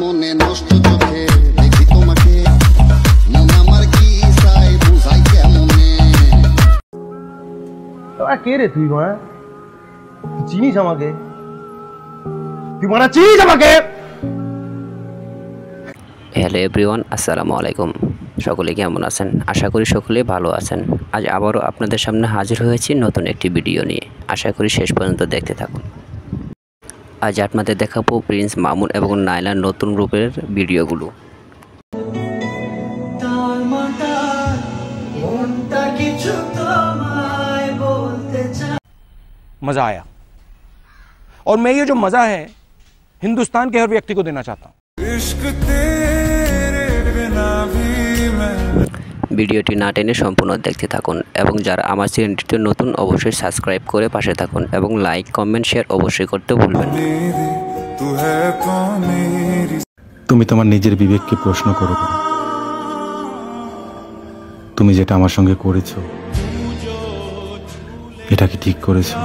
মনে নষ্ট চোখে দেখি তোমাকে, মন আমার কি চাই বুঝাই কেমনে। কে রে তুই মারা চিনিস আমাকে? তুই মারা চিনিস আমাকে? হ্যালো এভরিওয়ান, আসসালামু আলাইকুম। সকলে কেমন আছেন? আশা করি সকলে ভালো আছেন। আজ আবারও আপনাদের সামনে হাজির হয়েছি নতুন একটি ভিডিও নিয়ে। আশা করি শেষ পর্যন্ত দেখতে থাকুন। আজ আপনাদের দেখাবো প্রিন্স মামুন এবং নাইলার নতুন রূপের ভিডিওগুলো। मज़ा आया और मैं ये जो मज़ा है हिंदुस्तान के हर व्यक्ति को देना चाहता हूँ। ভিডিওটি না টেনে সম্পূর্ণ দেখতে থাকুন এবং যারা আমার চ্যানেলটিতে নতুন অবশ্যই সাবস্ক্রাইব করে পাশে থাকুন এবং লাইক কমেন্ট শেয়ার অবশ্যই করতে ভুলবেন না। তুমি তোমার নিজের বিবেককে প্রশ্ন করো, তুমি যেটা আমার সঙ্গে করেছো এটা কি ঠিক করেছো?